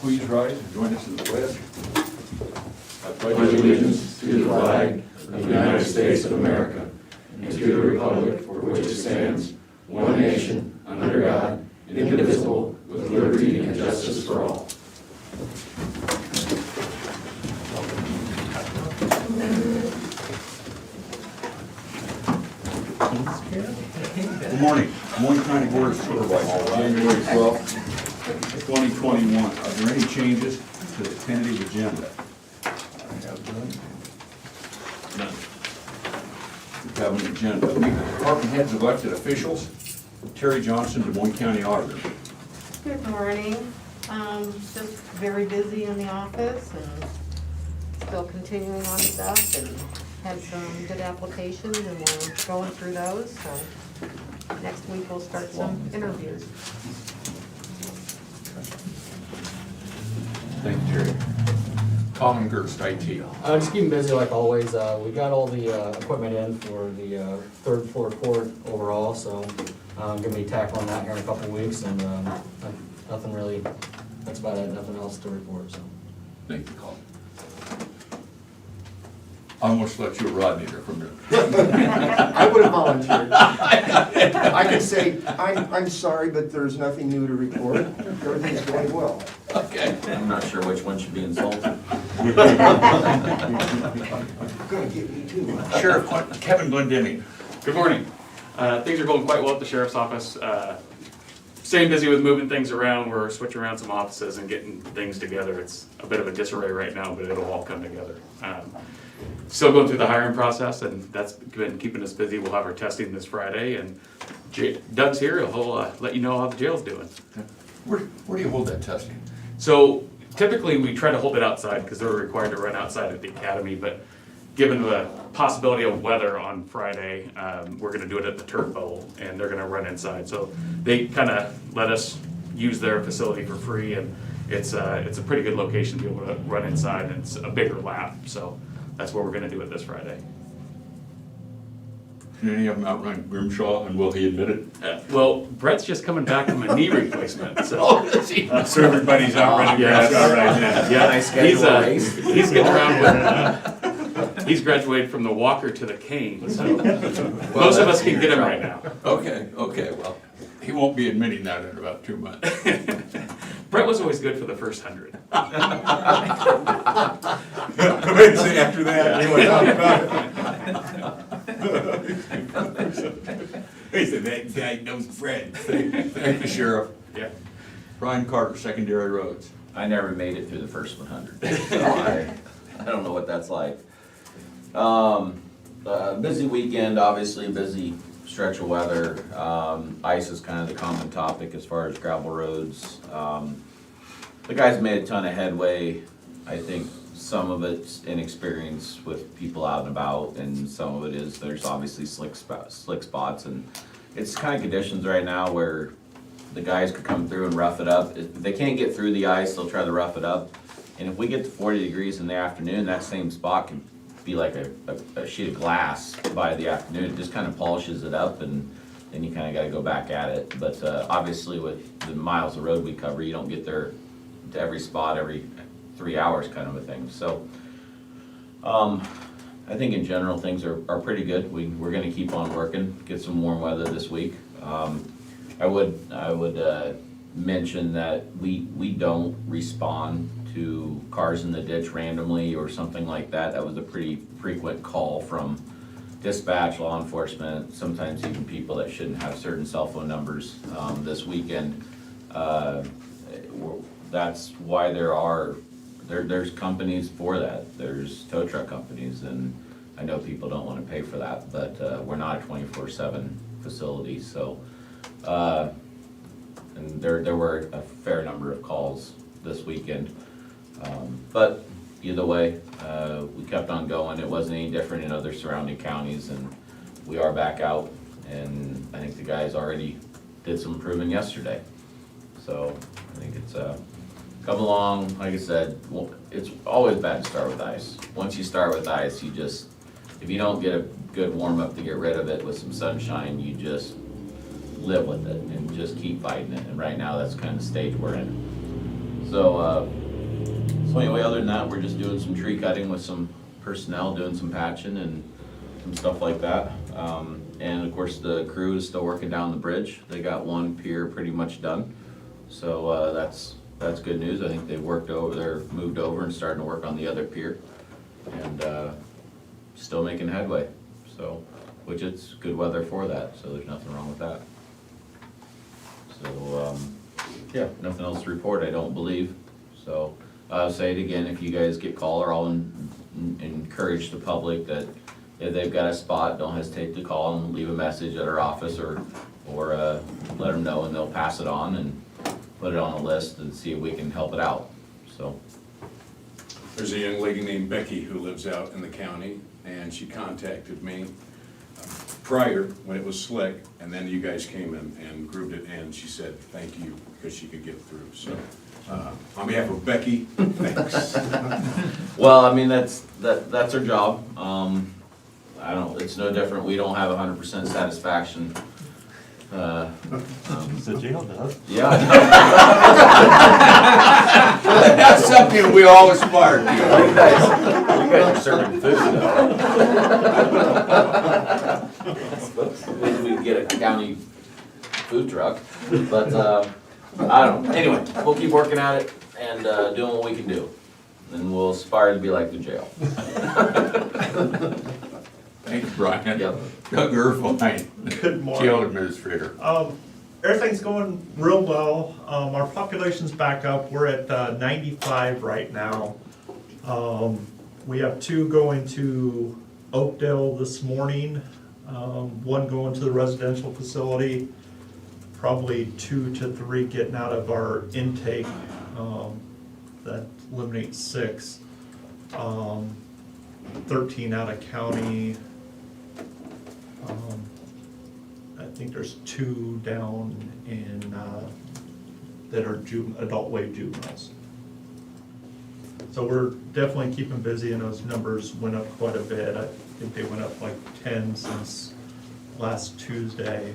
please rise and join us in the pledge. I pledge allegiance to the flag of the United States of America and to the republic for which it stands, one nation, under God, indivisible, with liberty and justice for all. Good morning. Moines County Board of Supervisors, January 12th, 2021. Are there any changes to the tentative agenda? I have none. We have an agenda. Department heads, elected officials. Terry Johnson, Des Moines County Auditor. Good morning. Just very busy in the office and still continuing on stuff, and had some good applications and we're going through those, so next week we'll start some interviews. Thank you, Terry. Colin Gerst, IT. Just keeping busy like always. We got all the equipment in for the third floor court overall, so I'm gonna be tackling that here in a couple of weeks, and nothing really, that's about it, nothing else to report, so. Thank you, Colin. I almost let you Rodney there from the. I would have volunteered. I could say, I'm sorry, but there's nothing new to report. Everything's going well. Okay. I'm not sure which one should be insulted. You're gonna get me too. Sheriff Kevin Glendinning. Good morning. Things are going quite well at the sheriff's office. Staying busy with moving things around. We're switching around some offices and getting things together. It's a bit of a disarray right now, but it'll all come together. Still going through the hiring process, and that's been keeping us busy. We'll have our testing this Friday, and Doug's here. He'll let you know how the jail's doing. Where do you hold that testing? So typically we try to hold it outside because they're required to run outside at the academy, but given the possibility of weather on Friday, we're gonna do it at the Turf Bowl, and they're gonna run inside. So they kinda let us use their facility for free, and it's a pretty good location to be able to run inside, and it's a bigger lap, so that's where we're gonna do it this Friday. Did any of them outrun Grimshaw, and will he admit it? Well, Brett's just coming back from a knee replacement, so. So everybody's outrunning Yes. Grimshaw right now. Yeah, Nice schedule a race. he's getting around with, he's graduated from the walker to the cane, so most of us can get him right now. Okay, well, he won't be admitting that in about 2 months. Brett was always good for the first 100. After that, he went on about it. He said, that guy knows Fred. Thank you, Sheriff. Yeah. Brian Carter, Secondary Roads. I never made it through the first 100, so I don't know what that's like. Busy weekend, obviously, busy stretch of weather. Ice is kind of the common topic as far as gravel roads. The guys made a ton of headway. I think some of it's inexperience with people out and about, and some of it is there's obviously slick spots, and it's kind of conditions right now where the guys could come through and rough it up. If they can't get through the ice, they'll try to rough it up. And if we get to 40 degrees in the afternoon, that same spot can be like a sheet of glass by the afternoon. It just kind of polishes it up, and then you kind of got to go back at it. But obviously with the miles of road we cover, you don't get there to every spot every 3 hours kind of a thing. So I think in general things are pretty good. We're going to keep on working, get some warm weather this week. I would mention that we don't respond to cars in the ditch randomly or something like that. That was a pretty frequent call from dispatch, law enforcement, sometimes even people that shouldn't have certain cell phone numbers this weekend. That's why there's companies for that. There's tow truck companies, and I know people don't want to pay for that, but we're not a 24/7 facility, so and there were a fair number of calls this weekend. But either way, we kept on going. It wasn't any different in other surrounding counties, and we are back out, and I think the guys already did some improvement yesterday. So I think it's come along. Like I said, well, it's always bad to start with ice. Once you start with ice, you just, if you don't get a good warm up to get rid of it with some sunshine, you just live with it and just keep fighting it. And right now that's kind of the stage we're in. So anyway, other than that, we're just doing some tree cutting with some personnel, doing some patching and some stuff like that. And of course, the crew is still working down the bridge. They got one pier pretty much done. So that's good news. I think they've moved over and starting to work on the other pier. And still making headway. So, which it's good weather for that, so there's nothing wrong with that. So, yeah, nothing else to report, I don't believe. So, I'll say it again, if you guys get called, or I'll encourage the public that if they've got a spot, don't hesitate to call and leave a message at our office, or let them know, and they'll pass it on and put it on a list and see if we can help it out, so. There's a young lady named Becky who lives out in the county, and she contacted me prior, when it was slick, and then you guys came in and grooved it, and she said thank you, because she could get through, so. On behalf of Becky, thanks. Well, I mean, that's her job. I don't, it's no different, we don't have 100% satisfaction. The jail does. Yeah. That's something we all aspire to. You guys are serving food though. Maybe we can get a county food truck, but, I don't know. Anyway, we'll keep working at it and, doing what we can do. And we'll aspire to be like the jail. Thanks, Brian. Yep. Doug Irvine, Good morning. jail administrator. Everything's going real well. Our population's back up. We're at 95 right now. We have 2 going to Oakdale this morning, 1 going to the residential facility, probably 2 to 3 getting out of our intake. That eliminates 6. 13 out of county. I think there's 2 down in, that are adult wage juveniles. So we're definitely keeping busy, and those numbers went up quite a bit. I think they went up like 10 since last Tuesday.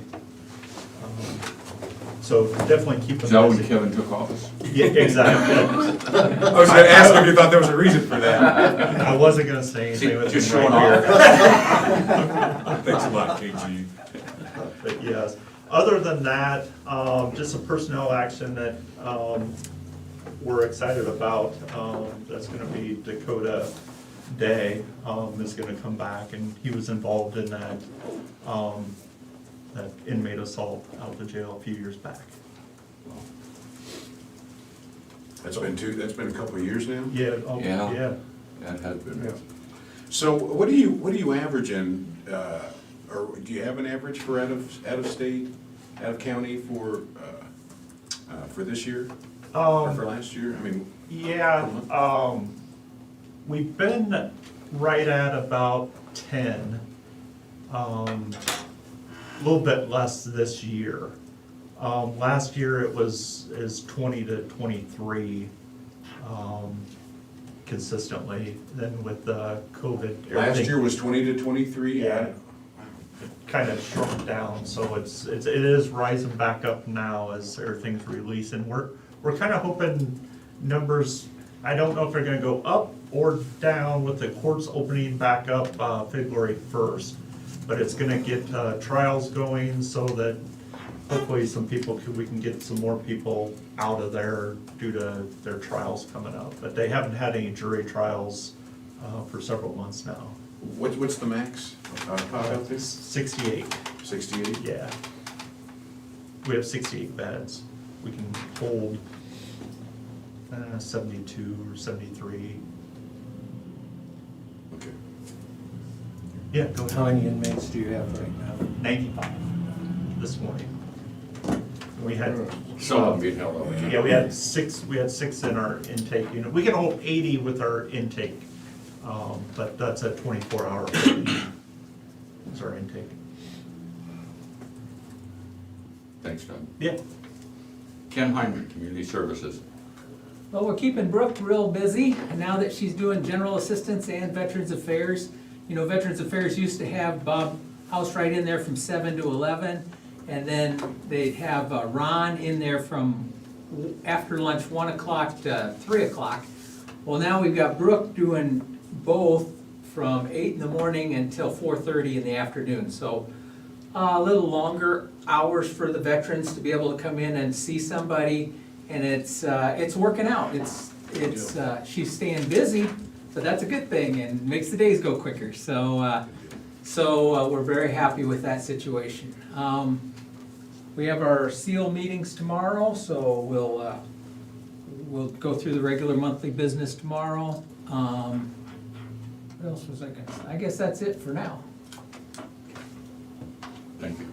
So definitely keeping busy. Is that when Kevin took office? Yeah, exactly. I was gonna ask if you thought there was a reason for that. I wasn't gonna say anything. with Just him showing right off. Thanks a lot, KG. But yes, other than that, just a personnel action that we're excited about. That's gonna be Dakota Day is gonna come back, and he was involved in that that inmate assault out of the jail a few years back. That's been a couple of years now? Yeah, Yeah. yeah. That has been. So what do you average in, or do you have an average for out of state, out of county for this year? Or for last year? I mean, Yeah, we've been right at about 10. A little bit less this year. Last year it is 20 to 23 consistently. Then with COVID, last everything year was 20 to 23? Yeah. kind of shrunk down. So it is rising back up now as everything's released, and we're kind of hoping numbers. I don't know if they're going to go up or down with the courts opening back up February 1st. But it's gonna get trials going so that hopefully we can get some more people out of there due to their trials coming up. But they haven't had any jury trials for several months now. What's the max pot out there? 68, 68? yeah. We have 68 beds. We can hold 72 or 73. Okay. Yeah, go How ahead. many inmates do you have right now? 95 this morning. We had. Some of them being held over. Yeah, we had 6 in our intake unit. We can hold 80 with our intake, but that's a 24-hour is our intake. Thanks, Doug. Yeah. Ken Hyman, Community Services. Well, we're keeping Brooke real busy, and now that she's doing general assistance and Veterans Affairs. You know, Veterans Affairs used to have Bob House right in there from 7 to 11, and then they'd have Ron in there from after lunch, 1 o'clock to 3 o'clock. Well, now we've got Brooke doing both from 8 in the morning until 4:30 in the afternoon. So a little longer hours for the veterans to be able to come in and see somebody, and it's working out. She's staying busy, so that's a good thing, and makes the days go quicker. So we're very happy with that situation. We have our SEAL meetings tomorrow, so we'll go through the regular monthly business tomorrow. What else was I gonna say? I guess that's it for now. Thank you.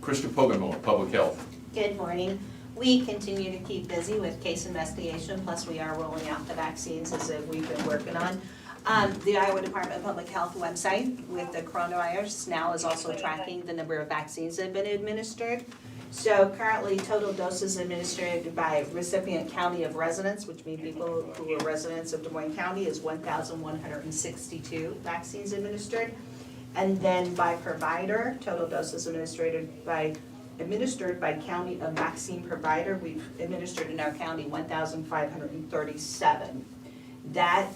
Krista Poggenmiller, Public Health. Good morning. We continue to keep busy with case investigation, plus we are rolling out the vaccines as we've been working on. The Iowa Department of Public Health website with the coronavirus now is also tracking the number of vaccines that have been administered. So currently, total doses administered by recipient county of residence, which means people who are residents of Des Moines County, is 1,162 vaccines administered. And then by provider, total doses administered by county of vaccine provider, we've administered in our county 1,537. That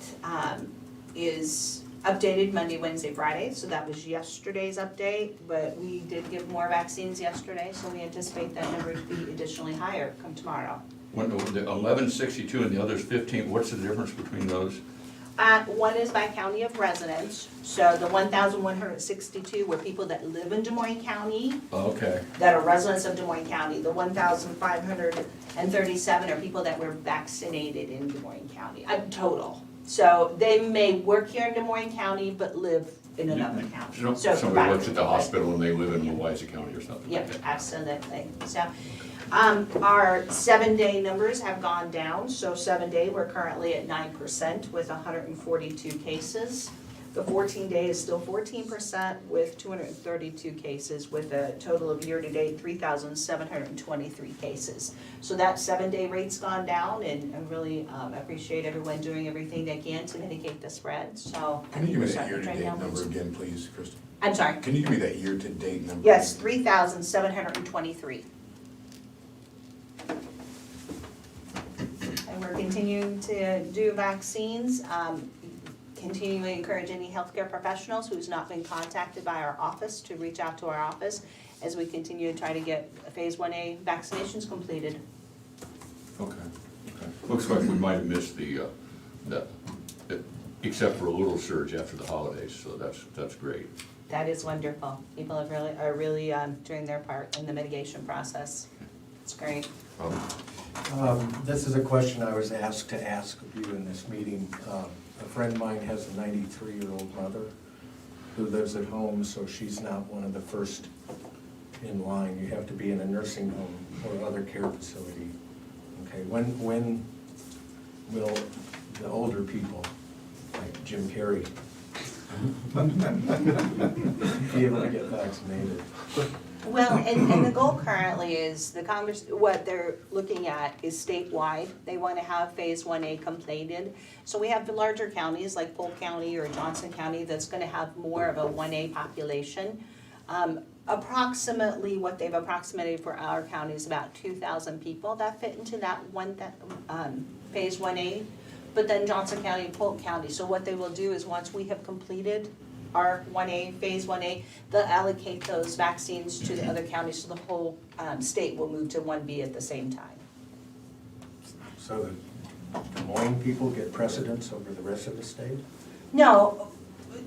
is updated Monday, Wednesday, Friday, so that was yesterday's update, but we did give more vaccines yesterday, so we anticipate that number to be additionally higher come tomorrow. When the 1162 and the other's 15, what's the difference between those? One is by county of residence, so the 1,162 were people that live in Des Moines County, Okay. that are residents of Des Moines County. The 1,537 are people that were vaccinated in Des Moines County, total. So they may work here in Des Moines County, but live in another county. So Somebody works at the hospital and they live in Louisa County or something like Yep, that. absolutely. So, our 7-day numbers have gone down, so 7-day, we're currently at 9% with 142 cases. The 14-day is still 14% with 232 cases, with a total of year-to-date 3,723 cases. So that 7-day rate's gone down, and I really appreciate everyone doing everything they can to mitigate the spread, so. Can you give me that starting to trend year-to-date downwards. number again, please, Krista? I'm sorry, Can you give me that year-to-date number? yes, 3,723. And we're continuing to do vaccines, continuing to encourage any healthcare professionals who's not been contacted by our office to reach out to our office as we continue to try to get phase 1A vaccinations completed. Okay. Looks like we might have missed except for a little surge after the holidays, so that's great. That is wonderful. People are really doing their part in the mitigation process. It's great. This is a question I was asked to ask of you in this meeting. A friend of mine has a 93-year-old mother who lives at home, so she's not one of the first in line. You have to be in a nursing home or other care facility. Okay, when will the older people, like Jim Carrey, be able to get vaccinated? Well, and the goal currently is what they're looking at is statewide. They want to have phase 1A completed. So we have the larger counties like Polk County or Johnson County that's going to have more of a 1A population. Approximately what they've approximated for our county is about 2,000 people that fit into that phase 1A. But then Johnson County and Polk County. So what they will do is once we have completed our 1A, phase 1A, they'll allocate those vaccines to the other counties, so the whole state will move to 1B at the same time. So the Des Moines people get precedence over the rest of the state? No,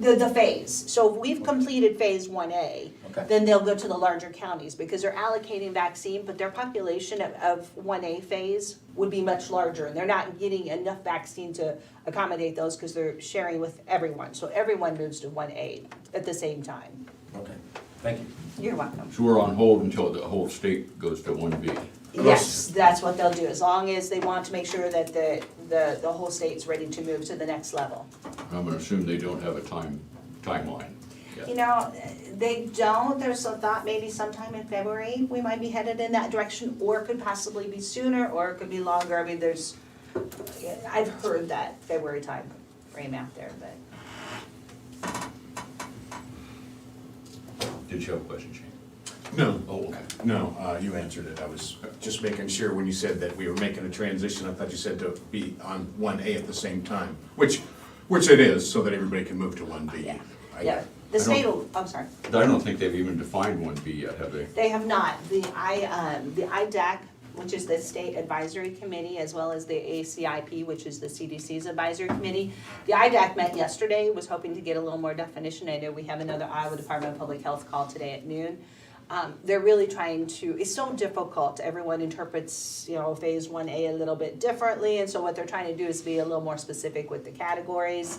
the phase. So if we've completed phase 1A, Okay. then they'll go to the larger counties because they're allocating vaccine, but their population of 1A phase would be much larger. And they're not getting enough vaccine to accommodate those because they're sharing with everyone. So everyone moves to 1A at the same time. Okay, thank you. You're welcome. So we're on hold until the whole state goes to 1B. Yes, that's what they'll do, as long as they want to make sure that the whole state's ready to move to the next level. I'm gonna assume they don't have a timeline yet. You know, they don't, there's a thought maybe sometime in February, we might be headed in that direction, or it could possibly be sooner, or it could be longer. I mean, I've heard that February time frame out there, but. Did you have a question, Shane? No, oh, okay. No, you answered it. I was just making sure when you said that we were making a transition, I thought you said to be on 1A at the same time, which it is, so that everybody can move to 1B. Yeah. I- Yeah, the state will, I'm sorry. I don't think they've even defined 1B yet, have they? They have not. The IDAC, which is the State Advisory Committee, as well as the ACIP, which is the CDC's advisory committee. The IDAC met yesterday, was hoping to get a little more definition. I know we have another Iowa Department of Public Health call today at noon. They're really trying to, it's so difficult. Everyone interprets, phase 1A a little bit differently. And so what they're trying to do is be a little more specific with the categories,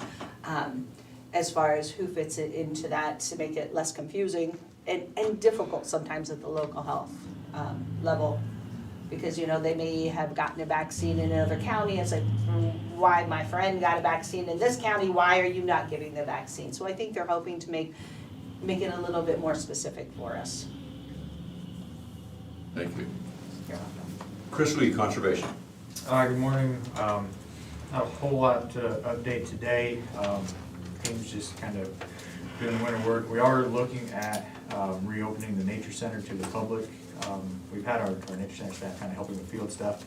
as far as who fits it into that, to make it less confusing and difficult sometimes at the local health level. Because, they may have gotten a vaccine in another county. It's like, why my friend got a vaccine in this county, why are you not giving the vaccine? So I think they're hoping to make it a little bit more specific for us. Thank you. Chris Lee, Conservation. Good morning. Not a whole lot to update today. Team's just kind of doing winter work. We are looking at reopening the nature center to the public. We've had our nature center staff kind of helping with field stuff.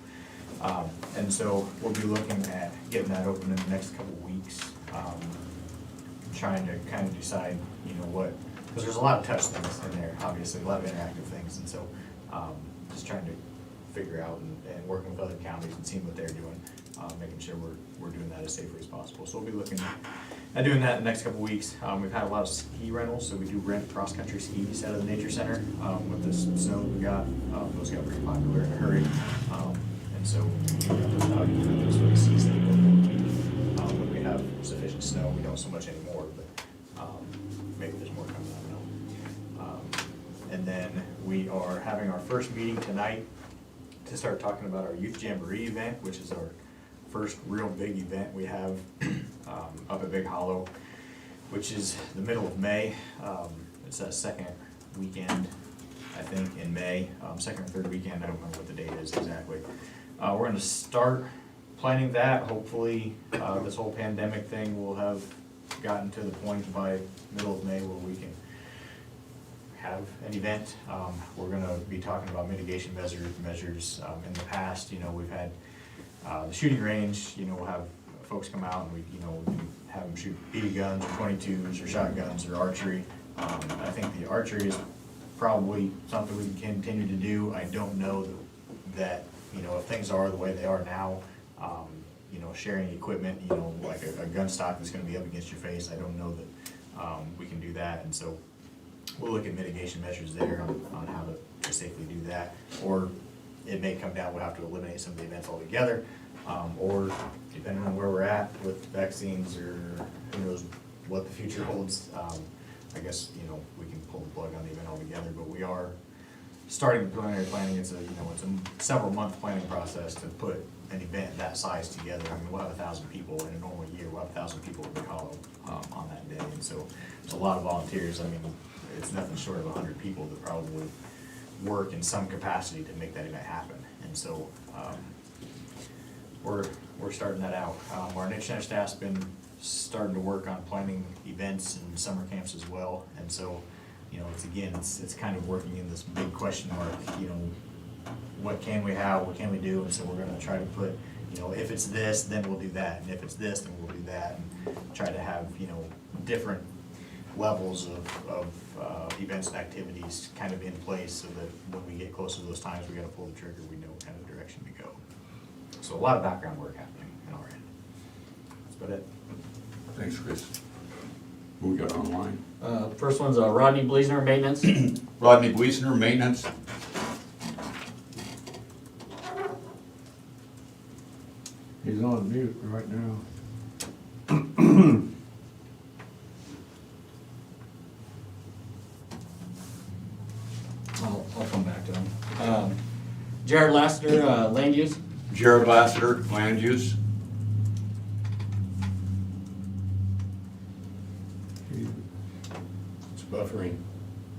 And so we'll be looking at getting that open in the next couple of weeks. Trying to kind of decide, what, because there's a lot of touch things in there, obviously, a lot of interactive things. And so just trying to figure out and working with other counties and seeing what they're doing, making sure we're doing that as safely as possible. So we'll be looking at doing that in the next couple of weeks. We've had a lot of ski rentals, so we do rent cross-country skis out of the nature center. With this snow we got, those got pretty popular in a hurry. And so we got those out, those for the season. When we have sufficient snow, we don't so much anymore, but maybe there's more coming, I don't know. And then we are having our first meeting tonight to start talking about our Youth Jamboree event, which is our first real big event we have up at Big Hollow, which is the middle of May. It's that second weekend, I think, in May, second or third weekend, I don't remember what the date is exactly. We're gonna start planning that. Hopefully, this whole pandemic thing will have gotten to the point by middle of May where we can have an event. We're gonna be talking about mitigation measures. In the past, we've had the shooting range, we'll have folks come out and we can have them shoot BB guns or 22s or shotguns or archery. I think the archery is probably something we can continue to do. I don't know that if things are the way they are now, sharing equipment, like a gun stock that's gonna be up against your face, I don't know that we can do that. And so we'll look at mitigation measures there on how to safely do that. Or it may come down, we'll have to eliminate some of the events altogether. Or depending on where we're at with vaccines or who knows what the future holds, I guess, we can pull the plug on the event altogether. But we are starting the preliminary planning. It's a several month planning process to put an event that size together. I mean, we'll have 1,000 people in a normal year. We'll have 1,000 people in Big Hollow on that day. And so it's a lot of volunteers. I mean, it's nothing short of 100 people that probably work in some capacity to make that event happen. And so we're starting that out. Our nature center staff's been starting to work on planning events and summer camps as well. And so, it's kind of working in this big question mark, what can we have, what can we do? And so we're gonna try to put, if it's this, then we'll do that. And if it's this, then we'll do that. And try to have, different levels of events and activities kind of in place so that when we get closer to those times, we gotta pull the trigger, we know what kind of direction to go. So a lot of background work happening on our end. That's about it. Thanks, Chris. Who we got online? First one's Rodney Bleasner, maintenance. Rodney Bleasner, Maintenance. He's on mute right now. I'll come back to him. Jared Lassiter, land use. Jared Lassiter, Land Use. It's buffering.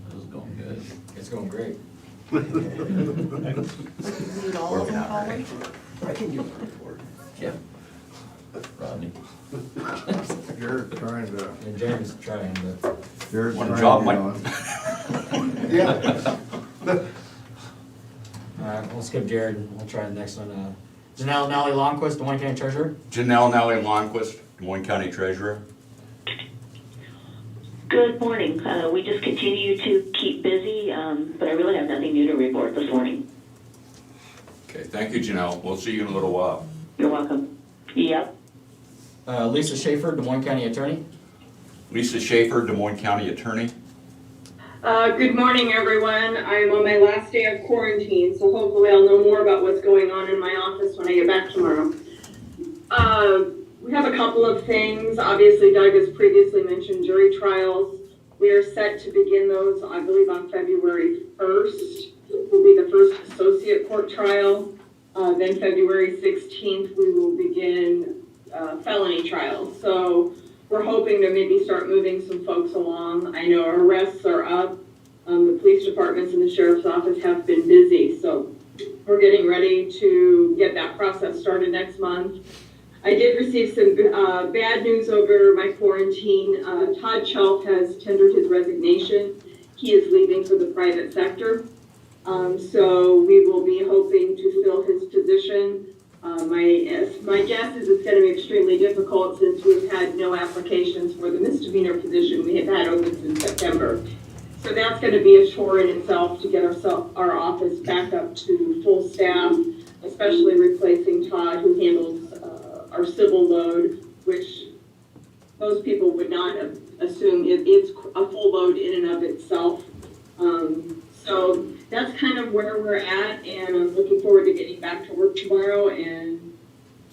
This is going good. It's going great. Need all of them, Colin? I can give a report. Yeah. Rodney. Jared's trying to, And Jared's trying, but Jared's One trying job, to Mike. get on. Yeah, we'll skip Jared and we'll try the next one. Janelle Nally Longquist, Des Moines County Treasurer. Janelle Nellie Longquist, Des Moines County Treasurer. Good morning. We just continue to keep busy, but I really have nothing new to report this morning. Okay, thank you, Janelle. We'll see you in a little while. You're welcome. Yep. Lisa Schaefer, Des Moines County Attorney. Lisa Schaefer, Des Moines County Attorney. Good morning, everyone. I'm on my last day of quarantine, so hopefully I'll know more about what's going on in my office when I get back tomorrow. We have a couple of things. Obviously, Doug has previously mentioned jury trials. We are set to begin those, I believe, on February 1st. Will be the first associate court trial. Then February 16th, we will begin felony trials. So we're hoping to maybe start moving some folks along. I know arrests are up. The police departments and the sheriff's office have been busy. So we're getting ready to get that process started next month. I did receive some bad news over my quarantine. Todd Chelf has tendered his resignation. He is leaving for the private sector. So we will be hoping to fill his position. My guess is it's going to be extremely difficult since we've had no applications for the misdemeanor position we have had open since September. So that's going to be a chore in itself to get our office back up to full staff, especially replacing Todd, who handles our civil load, which most people would not assume it's a full load in and of itself. So that's kind of where we're at, and I'm looking forward to getting back to work tomorrow and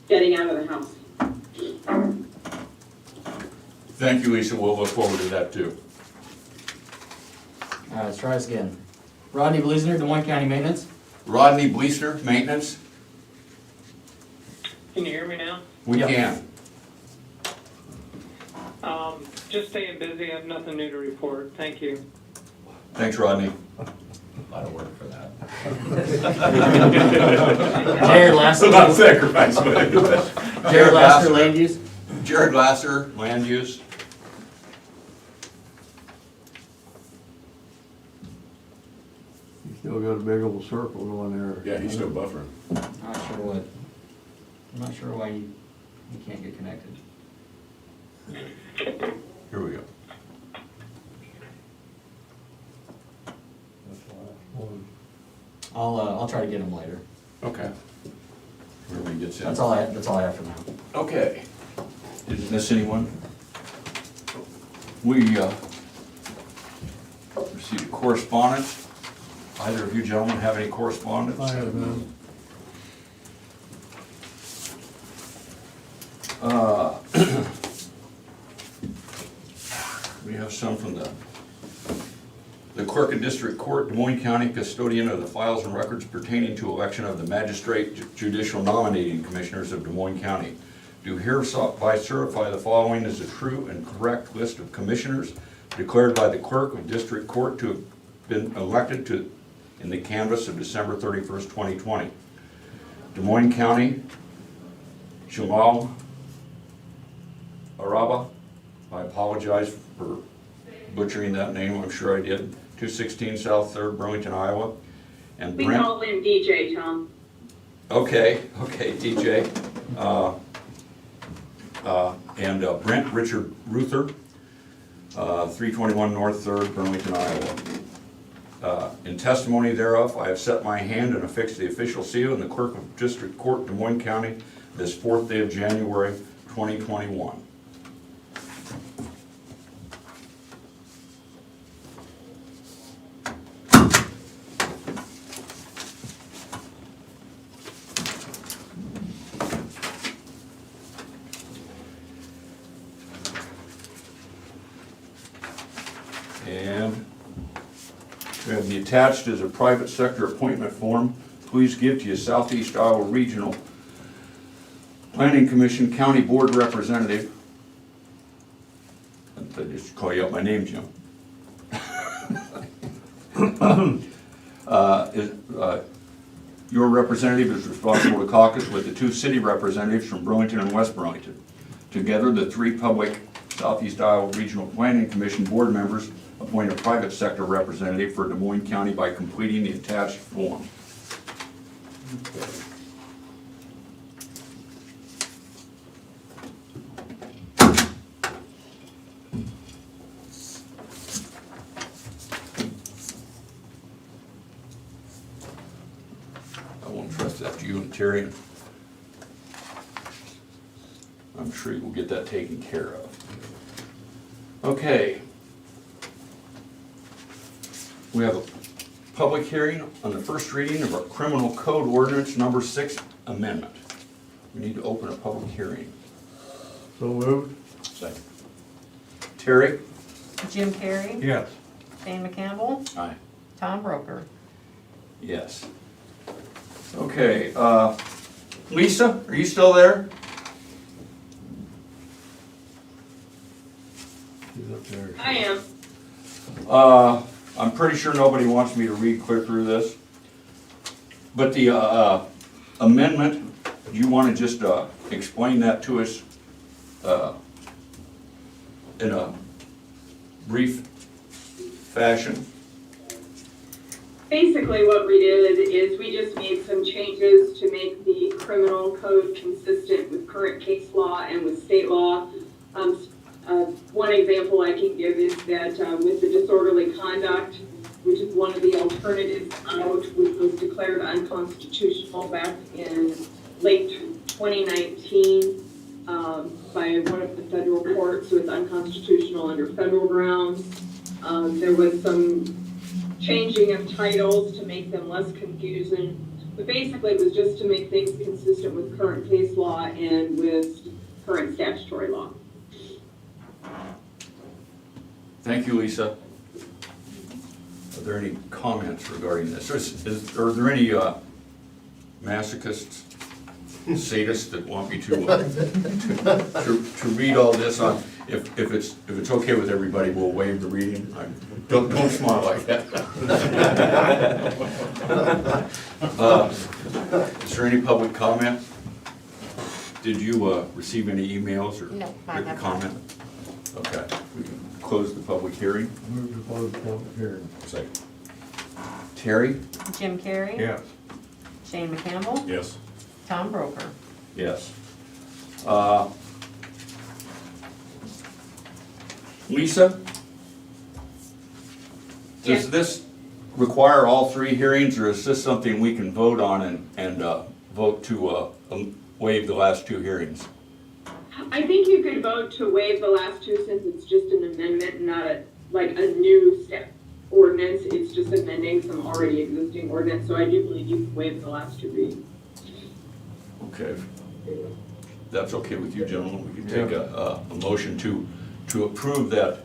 getting out of the house. Thank you, Lisa. We'll look forward to that too. All right, let's try this again. Rodney Bleasner, Des Moines County Maintenance. Rodney Bleasner, Maintenance. Can you hear me now? We Yep. can. Just staying busy. I have nothing new to report. Thank you. Thanks, Rodney. A lot of work for that. Jared Lasser. A lot of sacrifice. Jared Lasser, Land Use. Jared Lasser, Land Use. You still got a big old circle going there. Yeah, he's still buffering. I'm not sure why you can't get connected. Here we go. I'll try to get him later. Okay. Where we get That's all I have for now. Okay. Didn't miss anyone? We received correspondence. Either of you gentlemen have any correspondence? I have none. We have some from the Clerk of District Court, Des Moines County, custodian of the files and records pertaining to election of the magistrate judicial nominating commissioners of Des Moines County. Do hereby certify the following as a true and correct list of commissioners declared by the Clerk of District Court to have been elected in the canvass of December 31st, 2020. Des Moines County, Jamal Araba, I apologize for butchering that name, I'm sure I did. 216 South 3rd, Burlington, Iowa. And We Brent, call him DJ, Tom. okay, DJ. And Brent Richard Ruther, 321 North 3rd, Burlington, Iowa. In testimony thereof, I have set my hand and affixed the official seal in the Clerk of District Court, Des Moines County, this 4th day of January, 2021. And we have the attached is a private sector appointment form. Please give to your Southeast Iowa Regional Planning Commission County Board Representative. I just call you out by name, Jim. Your representative is responsible to caucus with the 2 city representatives from Burlington and West Burlington. Together, the 3 public Southeast Iowa Regional Planning Commission board members appoint a private sector representative for Des Moines County by completing the attached form. I won't trust that to you and Terry. I'm sure you'll get that taken care of. Okay. We have a public hearing on the first reading of our criminal code ordinance number 6 amendment. We need to open a public hearing. So moved? Second. Terry? Jim Carrey. Yes. Shane McCampbell. Aye. Tom Broker. Yes. Okay, Lisa, are you still there? She's up there. I am. I'm pretty sure nobody wants me to read clear through this. But the amendment, do you want to just explain that to us in a brief fashion? Basically, what we did is we just made some changes to make the criminal code consistent with current case law and with state law. One example I can give is that with the disorderly conduct, which is one of the alternatives out, which was declared unconstitutional back in late 2019 by one of the federal courts, so it's unconstitutional under federal grounds. There was some changing of titles to make them less confusing, but basically it was just to make things consistent with current case law and with current statutory law. Thank you, Lisa. Are there any comments regarding this? Are there any masochists, sadists that want me to read all this on? If it's okay with everybody, we'll waive the reading. Don't smile like that. Is there any public comment? Did you receive any emails or No, I written have comment? Okay, we can close the public hearing. Move to close the public hearing. Second. Terry? Jim Carrey. Yes. Shane McCampbell. Yes. Tom Broker. Yes. Lisa? Yes. Does this require all 3 hearings, or is this something we can vote on and vote to waive the last 2 hearings? I think you could vote to waive the last 2 since it's just an amendment, not a new step ordinance. It's just amending some already existing ordinance, so I do believe you can waive the last 2 readings. Okay. That's okay with you, gentlemen? We can take a motion to approve that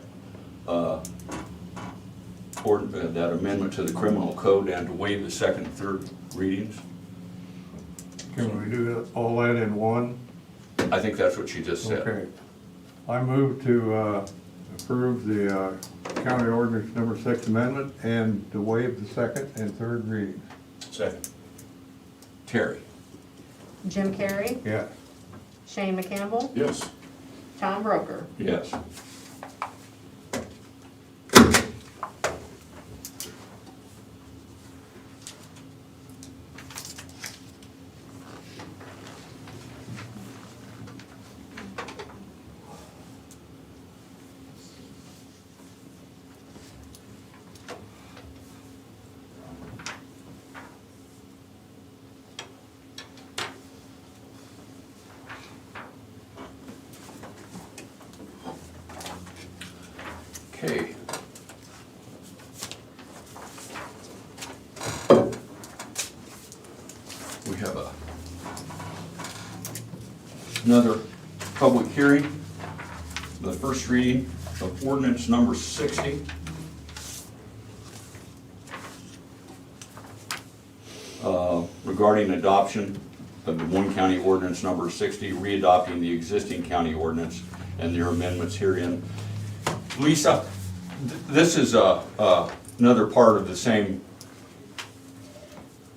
that amendment to the criminal code and to waive the 2nd and 3rd readings. Can we do all that in one? I think that's what she just said. Okay. I move to approve the county ordinance number 6 amendment and to waive the 2nd and 3rd readings. Second. Terry? Jim Carrey. Yes. Shane McCampbell. Yes. Tom Broker. Yes. Okay. We have another public hearing, the first reading of ordinance number 60. Regarding adoption of the Moines County ordinance number 60, readopting the existing county ordinance and their amendments herein. Lisa, this is another part of the same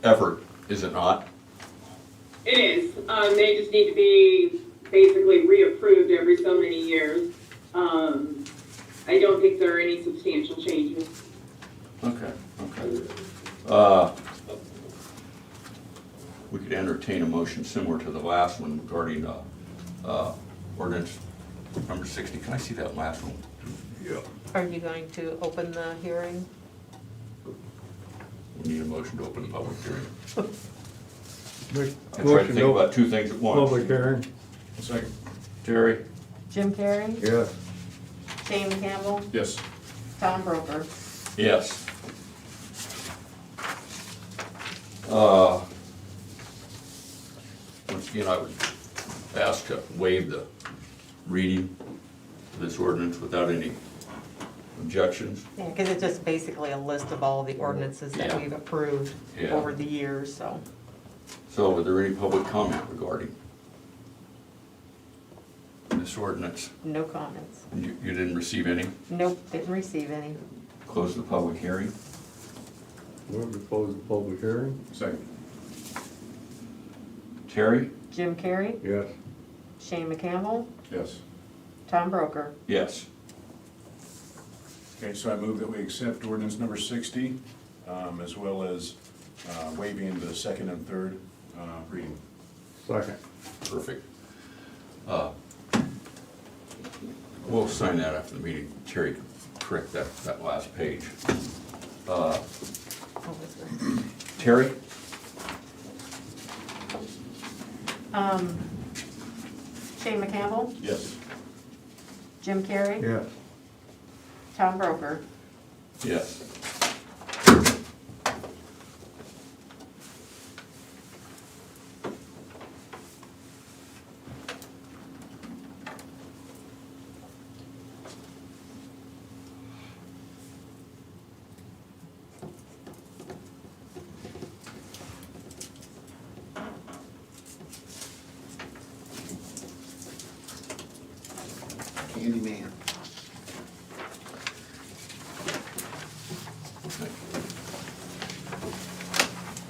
effort, is it not? It is. They just need to be basically reapproved every so many years. I don't think there are any substantial changes. Okay, okay. entertain a motion similar to the last one regarding ordinance number 60. Can I see that last one? Yeah. Are you going to open the hearing? We need a motion to open the public hearing. Make I try to motion think to about two things at once. Public hearing, Second. Terry? Jim Carrey? yes. Shane Campbell? Yes. Tom Broker? Yes. Once again, I would ask to waive the reading of this ordinance without any objections. Yeah, because it's just basically a list of all the ordinances that Yeah. we've approved Yeah. over the years, so. So, are there any public comment regarding this ordinance? No comments. You didn't receive any? Nope, didn't receive any. Close the public hearing? Move to close the public hearing, Second. Terry? Jim Carrey? yes. Shane McCampbell? Yes. Tom Broker? Yes. Okay, so I move that we accept ordinance number 60, as well as waiving the second and third reading. Second, Perfect. We'll sign that after the meeting. Terry can correct that last page. What was it? Terry? Shane McCampbell? Yes. Jim Carrey? yes. Tom Broker? Yes. Candyman.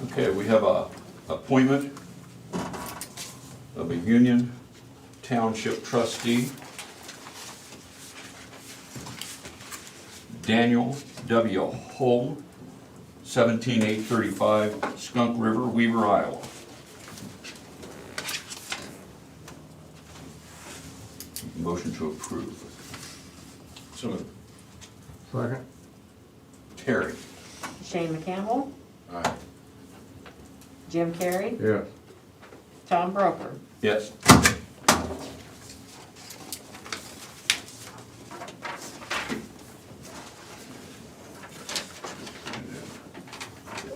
Okay, we have a appointment of a Union Township trustee, Daniel W. Hull, 17835 Skunk River, Weaver, Iowa. Motion to approve. So moved. Second, Terry? Shane McCampbell? Aye. Jim Carrey? yes. Tom Broker? Yes.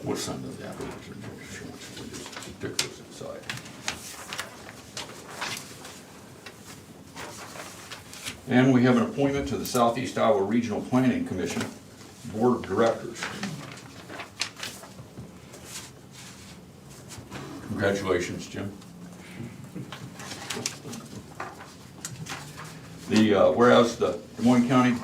We'll sign those afterwards, and she wants to just pick those inside. And we have an appointment to the Southeast Iowa Regional Planning Commission Board of Directors. Congratulations, Jim. Whereas the Des Moines County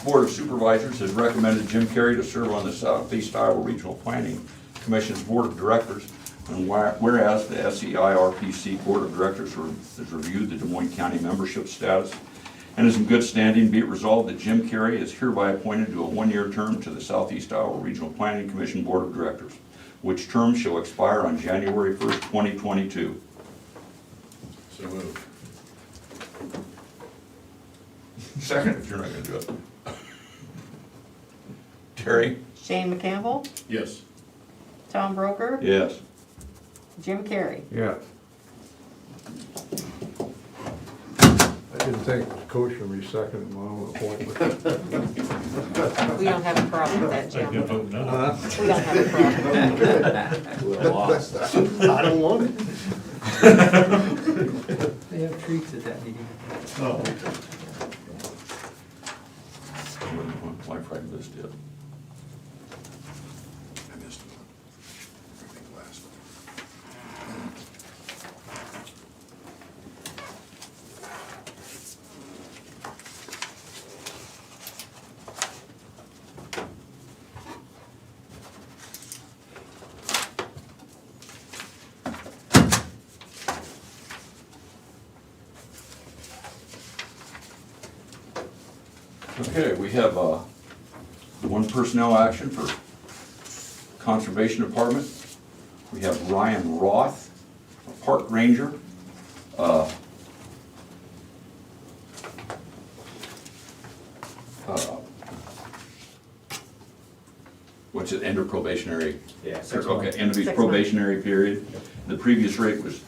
Board of Supervisors has recommended Jim Carrey to serve on the Southeast Iowa Regional Planning Commission's Board of Directors, and whereas the SEIRPC Board of Directors has reviewed the Des Moines County membership status and is in good standing, be it resolved that Jim Carrey is hereby appointed to a one-year term to the Southeast Iowa Regional Planning Commission Board of Directors, which term shall expire on January 1st, 2022. So moved. Second, if you're not gonna do it. Terry? Shane McCampbell? Yes. Tom Broker? Yes. Jim Carrey? Yes. I didn't think it was kosher to be second in my own appointment. We don't have a problem with that, Jim. Huh? We don't have a problem. I don't want it. They have treats at that meeting. My friend missed it. I missed one. I think last. Okay, we have one personnel action for Conservation Department. We have Ryan Roth, park ranger. What's it, end of probationary? Yeah, Okay, end of his 6 months. probationary period. The previous rate was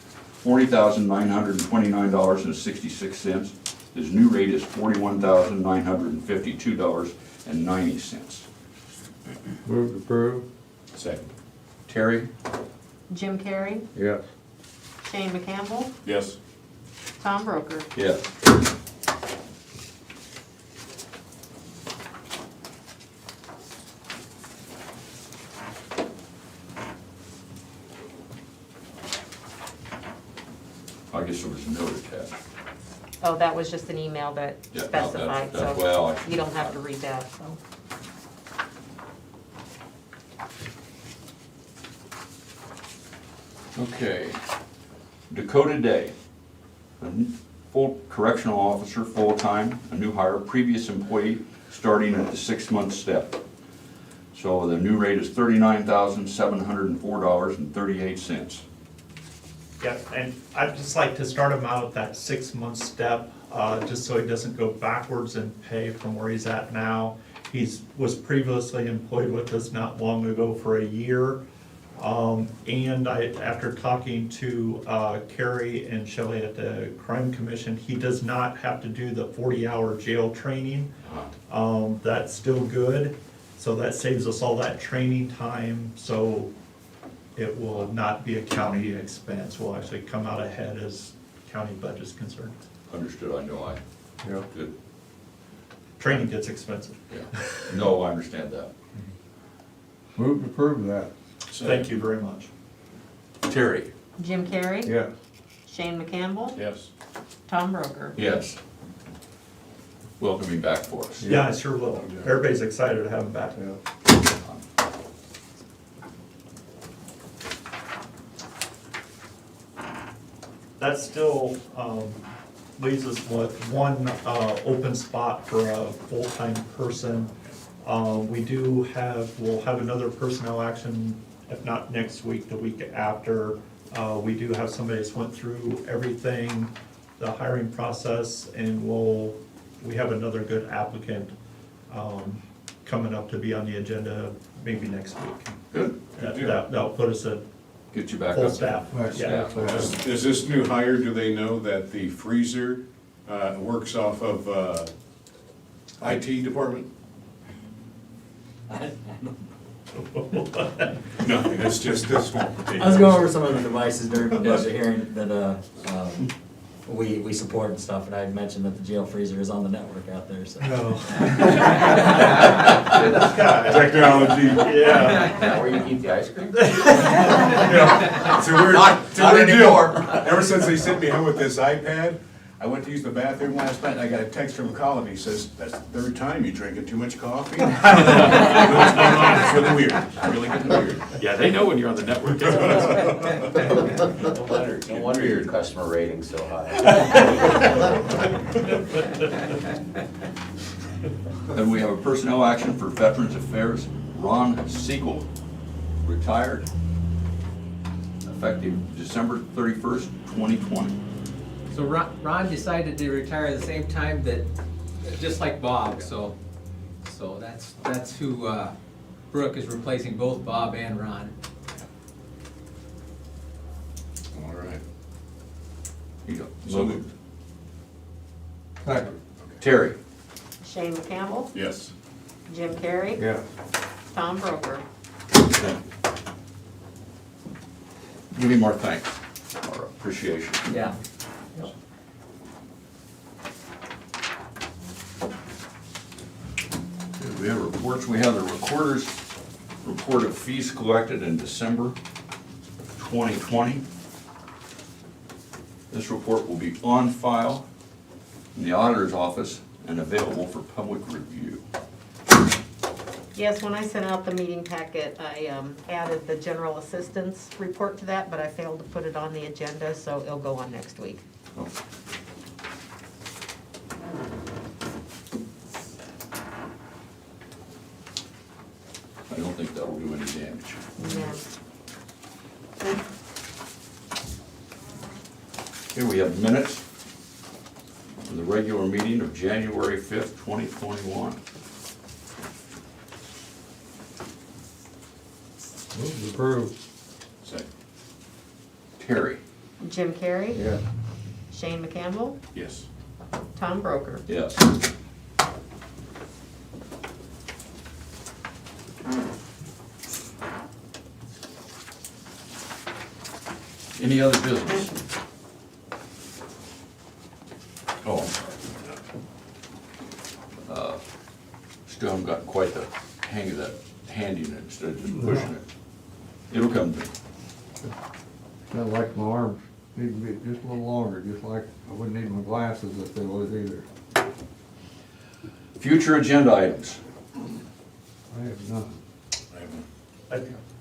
$40,929.66. His new rate is $41,952.90. Move to approve. Second. Terry? Jim Carrey, Yes. Shane McCampbell, Yes. Tom Broker. Yes. I guess there was a note attached. Oh, that was just an email that Yeah, no, specified, that's- well, I- so you don't have to read that, so. Okay. Dakota Day, a full correctional officer, full-time, a new hire, previous employee, starting at the 6-month step. So the new rate is $39,704.38. Yeah, and I'd just like to start him out at that 6-month step, just so he doesn't go backwards in pay from where he's at now. Was previously employed with us not long ago for a year. And after talking to Carrie and Shelley at the Crime Commission, he does not have to do the 40-hour jail training. That's still good, so that saves us all that training time, so it will not be a county expense. We'll actually come out ahead as county budget's concerned. Understood, I know I, Yeah. good, Training gets expensive. yeah. No, I understand that. Move to approve that. Thank you very much. Terry? Jim Carrey, Yes. Shane McCampbell, Yes. Tom Broker. Yes. Welcome him back for us. Yeah, I sure will. Everybody's excited to have him back. Yeah. That still leaves us with one open spot for a full-time person. We'll have another personnel action, if not next week, the week after. We do have somebody that's went through everything, the hiring process, and we have another good applicant coming up to be on the agenda maybe next week. Good. That'll put us at Get you back full up. staff. Right, Yeah. staff. Is this new hire, do they know that the freezer works off of IT department? Nothing, it's just this one. I was going over some of the devices during the budget hearing that, we support and stuff, and I had mentioned that the jail freezer is on the network out there, so. Technology. Yeah. Now where you keep the ice cream? It's a weird, it's a Not weird deal. anymore. Ever since they sent me home with this iPad, I went to use the bathroom last night, and I got a text from Colin, he says, that's the third time you're drinking too much coffee. I don't know what's going on, it's really weird, it's really getting weird. Yeah, they know when you're on the network. No wonder your customer rating's so high. Then we have a personnel action for Veterans Affairs, Ron Siegel, retired, effective December 31st, 2020. So Ron decided to retire at the same time that, just like Bob, so that's who Brooke is replacing, both Bob and Ron. All right. You go. So moved. Second. Terry? Shane McCampbell, Yes. Jim Carrey, Yes. Tom Broker. Give him our thanks, our appreciation. Yeah. We have reports, we have the recorder's report of fees collected in December 2020. This report will be on file in the auditor's office and available for public review. Yes, when I sent out the meeting packet, I added the general assistance report to that, but I failed to put it on the agenda, so it'll go on next week. Oh. I don't think that will do any damage. Yeah. Here we have minutes for the regular meeting of January 5th, 2021. Move to approve. Second. Terry? Jim Carrey, Yeah. Shane McCampbell, Yes. Tom Broker. Yes. Any other business? Oh, I'm sorry. Still haven't got quite the hang of that handing it instead of just pushing it. It'll come to me. Sounds like my arms need to be just a little longer, just like I wouldn't need my glasses if they was either. Future agenda items. I have none.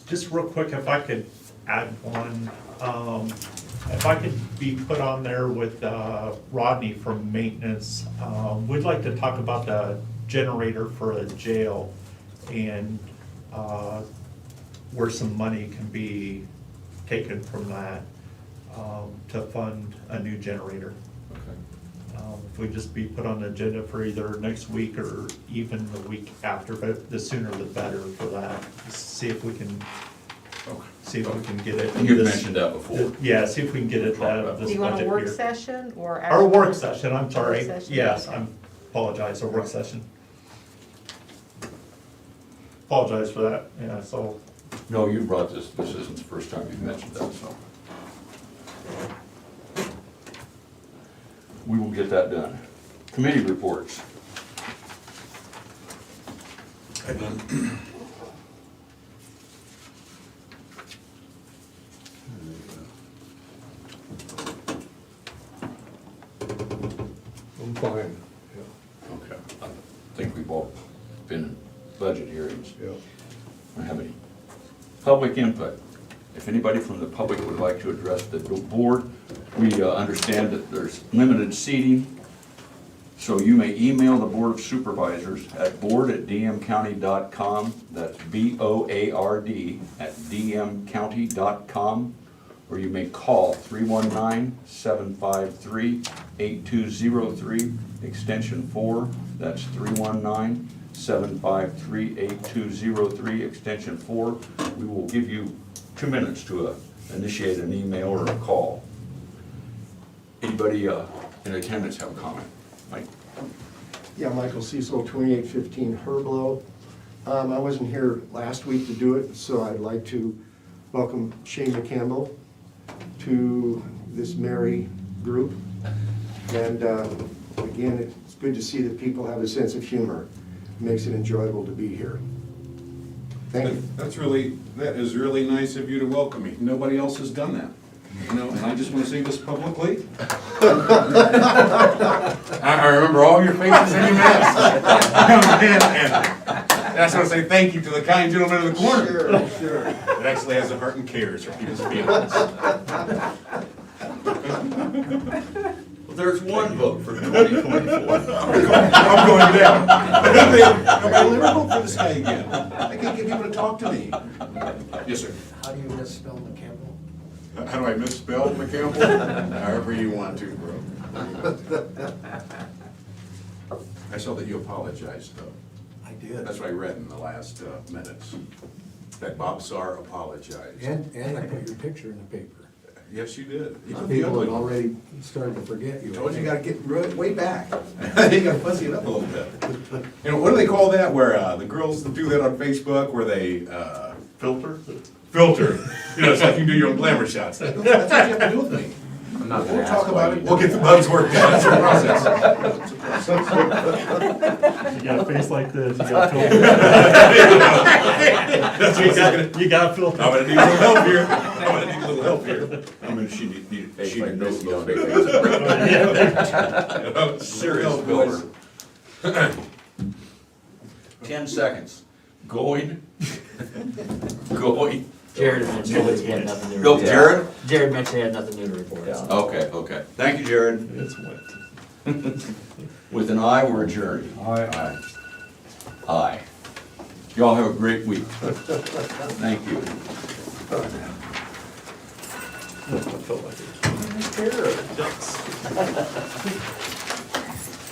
Just real quick, if I could add one, if I could be put on there with Rodney from maintenance, we'd like to talk about the generator for a jail and where some money can be taken from that to fund a new generator. If we just be put on the agenda for either next week or even the week after, but the sooner the better for that. See if we can, get it. And you've mentioned that before. Yeah, see if we can get it out of Do this you want a budget work here. session or? Our actual- work session, I'm sorry. Work session? Yes, Okay. I apologize, a work session. Apologize for that, yeah, so. No, you brought this isn't the first time you've mentioned that, so. We will get that done. Committee reports. I'm fine. Yeah. Okay. I think we've all been in budget hearings. Yeah. I don't have any public input. If anybody from the public would like to address the board, we understand that there's limited seating, so you may email the Board of Supervisors at board@dmcounty.com, that's BOARD@dmcounty.com, or you may call 319-753-8203, extension 4, that's 319-753-8203, extension 4. We will give you 2 minutes to initiate an email or a call. Anybody in attendance have a comment? Mike? Yeah, Michael Cecil, 2815 Herblow. I wasn't here last week to do it, so I'd like to welcome Shane McCampbell to this merry group. And again, it's good to see that people have a sense of humor. It makes it enjoyable to be here. Thank you. That is really nice of you to welcome me. Nobody else has done that. You know, and I just want to say this publicly. I remember all your faces and your masks. And I just want to say thank you to the kind gentleman in the corner. Sure. That actually has a heart and cares for people's feelings. Well, there's one vote for 2024. I'm going down. I'll never vote for this guy again. I can't get people to talk to me. Yes, sir. How do you misspell McCampbell? How do I misspell McCampbell? However you want to, bro. I saw that you apologized, though. I did. That's what I read in the last minutes, that Bob Sarr apologized. And I put your picture in the paper. Yes, you did. You put the People ugly have one. already started to forget you. Told you you gotta get way back. You gotta fuzzy it up a little bit. You know, what do they call that, where the girls that do that on Facebook, where they, Filter? filter? You know, it's like you do your own glamour shots. That's what you have to do with me. I'm not gonna We'll ask talk why about you it, we'll get the bugs worked out, it's a process. You got a face like this, you got That's what you got a filter. I'm gonna need a little help here. I'm gonna need a little help here. I'm gonna she need Face she like knows this, you those don't big make Serious filler. 10 seconds. Going. Going. Jared mentioned he had nothing new to Go, report. Jared? Jared mentioned he had nothing new to report. so. Okay. Thank you, Jared. It's wet. With an aye, we're adjourned. Aye. Aye. Y'all have a great week. Thank you. Ducks.